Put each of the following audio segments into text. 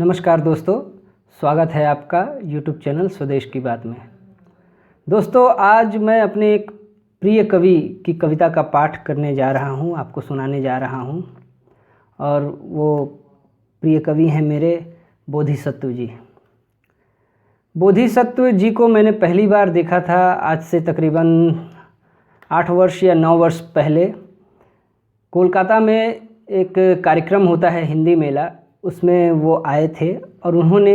नमस्कार दोस्तों, स्वागत है आपका YouTube चैनल स्वदेश की बात में। दोस्तों, आज मैं अपने एक प्रिय कवि की कविता का पाठ करने जा रहा हूँ, आपको सुनाने जा रहा हूँ। और वो प्रिय कवि हैं मेरे बोधिसत्व जी। बोधिसत्व जी को मैंने पहली बार देखा था आज से तकरीबन 8 वर्ष या 9 वर्ष पहले। कोलकाता में एक कार्यक्रम होता है हिंदी मेला, उसमें वो आए थे और उन्होंने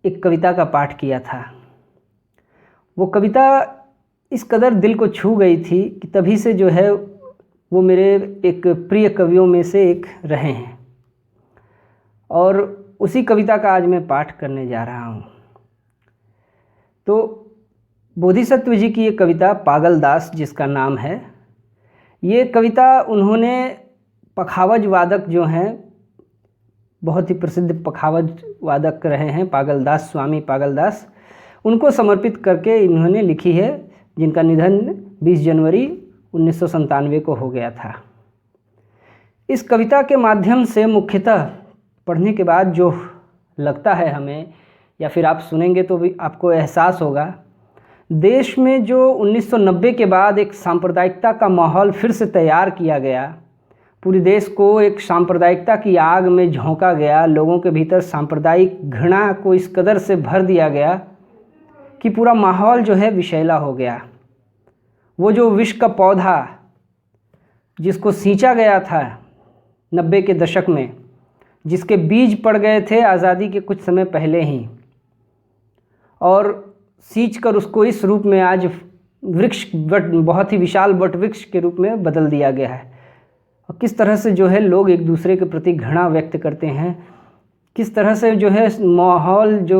एक कविता का पाठ किया था। वो कविता इस कदर दिल को छू गई थी कि तभी से जो है वो मेरे एक प्रिय कवियों में से एक रहे हैं और उसी कविता का आज मैं पाठ करने जा रहा हूँ। तो बोधिसत्व जी की ये कविता पागल दास जिसका नाम है, ये कविता उन्होंने पखावज वादक जो हैं, बहुत ही प्रसिद्ध पखावज वादक रहे हैं पागल दास, स्वामी पागल दास, उनको समर्पित करके इन्होंने लिखी है, जिनका निधन 20 जनवरी 1997 को हो गया था। इस कविता के माध्यम से मुख्यतः पढ़ने के बाद जो लगता है हमें, या फिर आप सुनेंगे तो भी आपको एहसास होगा, देश में जो 1990 के बाद एक सांप्रदायिकता का माहौल फिर से तैयार किया गया, पूरे देश को एक सांप्रदायिकता की आग में झोंका गया, लोगों के भीतर सांप्रदायिक घृणा को इस कदर से भर दिया गया कि पूरा माहौल जो है विषैला हो गया। वो जो विष का पौधा जिसको सींचा गया था 90 के दशक में, जिसके बीज पड़ गए थे आज़ादी के कुछ समय पहले ही, और सींच कर उसको इस रूप में आज वृक्ष, बहुत ही विशाल वट वृक्ष के रूप में बदल दिया गया है। और किस तरह से जो है लोग एक दूसरे के प्रति घृणा व्यक्त करते हैं, किस तरह से जो है माहौल जो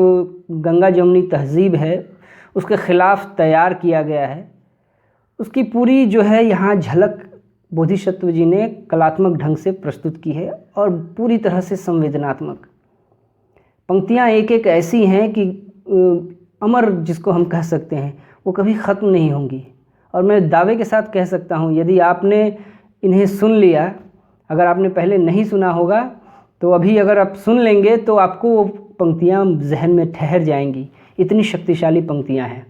गंगा जमुनी तहजीब है उसके ख़िलाफ़ तैयार किया गया है, उसकी पूरी जो है यहाँ झलक बोधिसत्व जी ने कलात्मक ढंग से प्रस्तुत की है और पूरी तरह से संवेदनात्मक। पंक्तियाँ एक एक ऐसी हैं कि अमर जिसको हम कह सकते हैं, वो कभी ख़त्म नहीं होंगी। और मैं दावे के साथ कह सकता हूँ, यदि आपने इन्हें सुन लिया, अगर आपने पहले नहीं सुना होगा तो अभी अगर आप सुन लेंगे तो आपको वो पंक्तियाँ जहन में ठहर जाएंगी। इतनी शक्तिशाली पंक्तियाँ हैं।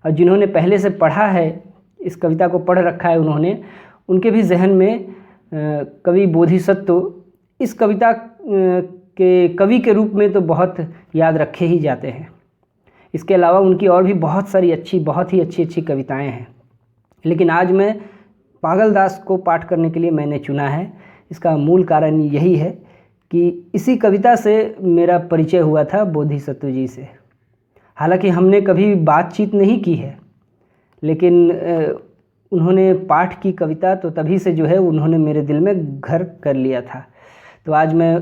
और जिन्होंने पहले से पढ़ा है, इस कविता को पढ़ रखा है उन्होंने, उनके भी जहन में कवि बोधिसत्व इस कविता के कवि के रूप में तो बहुत याद रखे ही जाते हैं। इसके अलावा उनकी और भी बहुत सारी अच्छी, बहुत ही अच्छी कविताएँ हैं, लेकिन आज मैं पागल दास को पाठ करने के लिए मैंने चुना है। इसका मूल कारण यही है कि इसी कविता से मेरा परिचय हुआ था बोधिसत्व जी से। हालांकि हमने कभी बातचीत नहीं की है, लेकिन उन्होंने पाठ की कविता तो तभी से जो है उन्होंने मेरे दिल में घर कर लिया था। तो आज मैं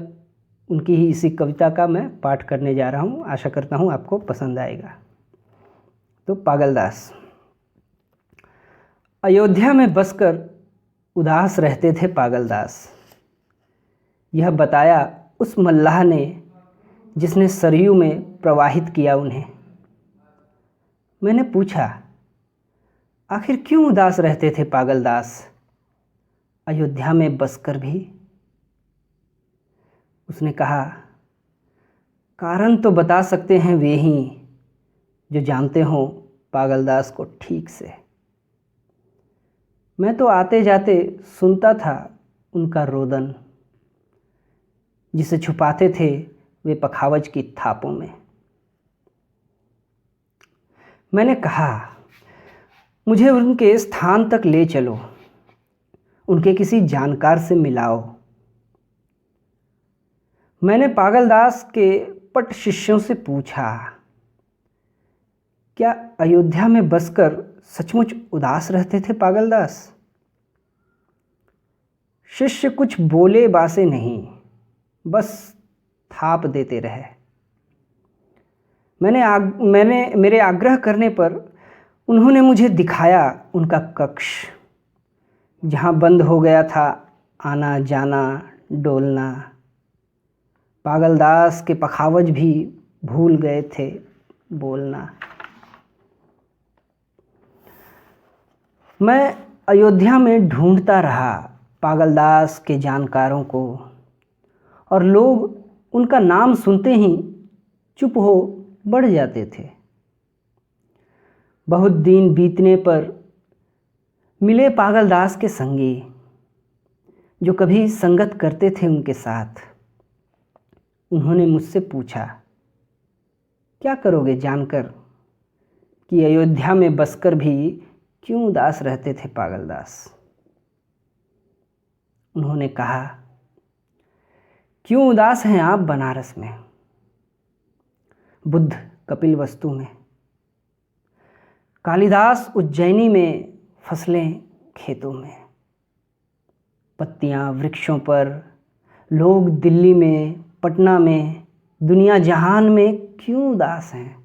उनकी ही इसी कविता का मैं पाठ करने जा रहा हूँ। आशा करता हूँ आपको पसंद आएगा। तो पागल दास। अयोध्या में बसकर उदास रहते थे पागल दास, यह बताया उस मल्लाह ने जिसने सरयू में प्रवाहित किया उन्हें। मैंने पूछा, आखिर क्यों उदास रहते थे पागल दास अयोध्या में बसकर भी? उसने कहा, कारण तो बता सकते हैं वे ही जो जानते हो पागल दास को ठीक से। मैं तो आते जाते सुनता था उनका रोदन, जिसे छुपाते थे वे पखावज की थापों में। मैंने कहा, मुझे उनके स्थान तक ले चलो, उनके किसी जानकार से मिलाओ। मैंने पागल दास के पट शिष्यों से पूछा, क्या अयोध्या में बसकर सचमुच उदास रहते थे पागल दास? शिष्य कुछ बोले बासे नहीं, बस थाप देते रहे। मेरे आग्रह करने पर उन्होंने मुझे दिखाया उनका कक्ष, जहाँ बंद हो गया था आना जाना डोलना। पागल दास के पखावज भी भूल गए थे बोलना। मैं अयोध्या में ढूंढता रहा पागल दास के जानकारों को, और लोग उनका नाम सुनते ही चुप हो बढ़ जाते थे। बहुत दिन बीतने पर मिले पागलदास के संगी, जो कभी संगत करते थे उनके साथ। उन्होंने मुझसे पूछा, क्या करोगे जानकर कि अयोध्या में बसकर भी क्यों उदास रहते थे पागलदास। उन्होंने कहा, क्यों उदास हैं आप बनारस में, बुद्ध कपिलवस्तु में, कालिदास उज्जैनी में, फसलें खेतों में, पत्तियां वृक्षों पर, लोग दिल्ली में, पटना में, दुनिया जहान में क्यों उदास हैं।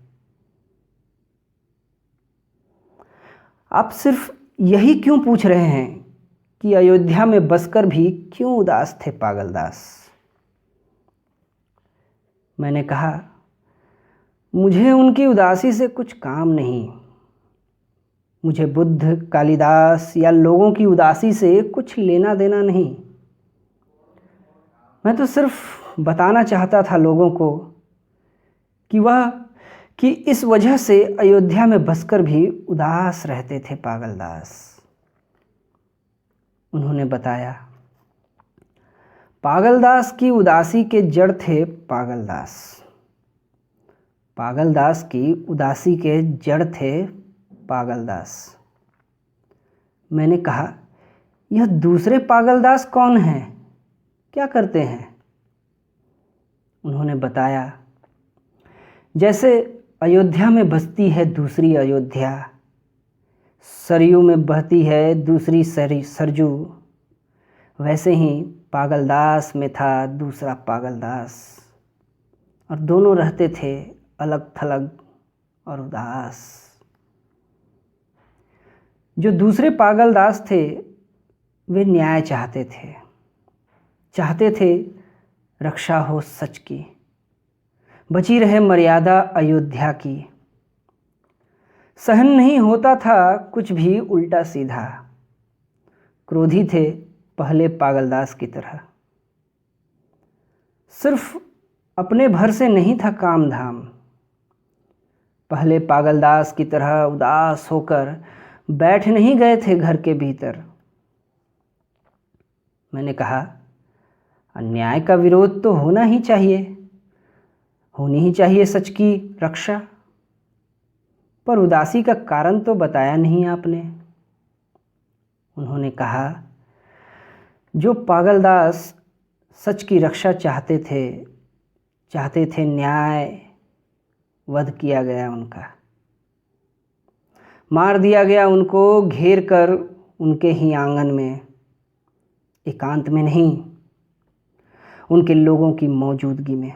आप सिर्फ यही क्यों पूछ रहे हैं कि अयोध्या में बसकर भी क्यों उदास थे पागलदास। मैंने कहा, मुझे उनकी उदासी से कुछ काम नहीं। मुझे बुद्ध, कालिदास या लोगों की उदासी से कुछ लेना देना नहीं। मैं तो सिर्फ बताना चाहता था लोगों को कि इस वजह से अयोध्या में बसकर भी उदास रहते थे पागलदास। उन्होंने बताया, पागलदास की उदासी के जड़ थे पागलदास। पागलदास की उदासी के जड़ थे पागलदास। मैंने कहा, यह दूसरे पागलदास कौन हैं, क्या करते हैं। उन्होंने बताया, जैसे अयोध्या में बसती है दूसरी अयोध्या, सरयू में बहती है दूसरी सरजू, वैसे ही पागलदास में था दूसरा पागलदास, और दोनों रहते थे अलग थलग और उदास। जो दूसरे पागलदास थे वे न्याय चाहते थे रक्षा हो सच की, बची रहे मर्यादा अयोध्या की। सहन नहीं होता था कुछ भी उल्टा सीधा, क्रोधी थे पहले पागलदास की तरह। सिर्फ अपने भर से नहीं था काम धाम, पहले पागलदास की तरह उदास होकर बैठ नहीं गए थे घर के भीतर। मैंने कहा, अन्याय का विरोध तो होना ही चाहिए, होनी ही चाहिए सच की रक्षा, पर उदासी का कारण तो बताया नहीं आपने। उन्होंने कहा, जो पागलदास सच की रक्षा चाहते थे न्याय वध किया गया उनका, मार दिया गया उनको घेर कर उनके ही आंगन में, एकांत में नहीं, उनके लोगों की मौजूदगी में।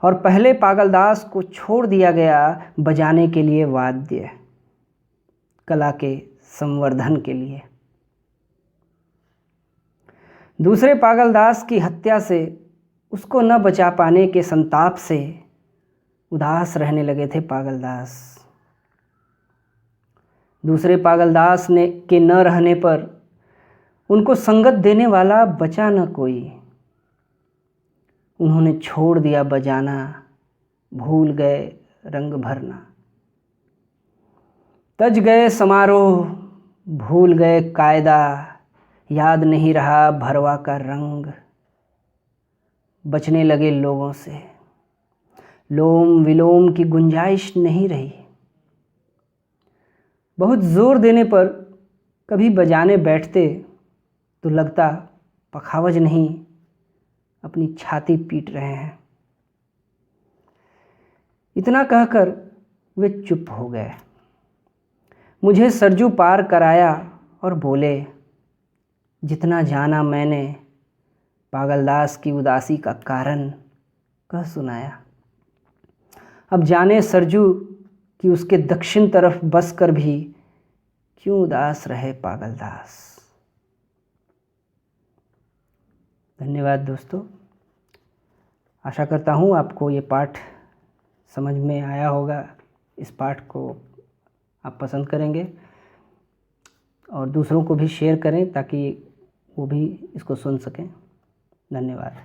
और पहले पागलदास को छोड़ दिया गया बजाने के लिए वाद्य, कला के संवर्धन के लिए। दूसरे पागलदास की हत्या से, उसको न बचा पाने के संताप से उदास रहने लगे थे पागलदास। दूसरे पागलदास के न रहने पर उनको संगत देने वाला बचा न कोई। उन्होंने छोड़ दिया बजाना, भूल गए रंग भरना, तज गए समारोह, भूल गए कायदा, याद नहीं रहा भरवा का रंग। बचने लगे लोगों से, लोम विलोम की गुंजाइश नहीं रही। बहुत जोर देने पर कभी बजाने बैठते तो लगता पखावज नहीं, अपनी छाती पीट रहे हैं। इतना कहकर वे चुप हो गए। मुझे सरजू पार कराया और बोले, जितना जाना मैंने पागलदास की उदासी का कारण कह सुनाया। अब जाने सरजू कि उसके दक्षिण तरफ बस कर भी क्यों उदास रहे पागलदास। धन्यवाद दोस्तों। आशा करता हूँ आपको ये पाठ समझ में आया होगा। इस पाठ को आप पसंद करेंगे और दूसरों को भी शेयर करें ताकि वो भी इसको सुन सकें। धन्यवाद।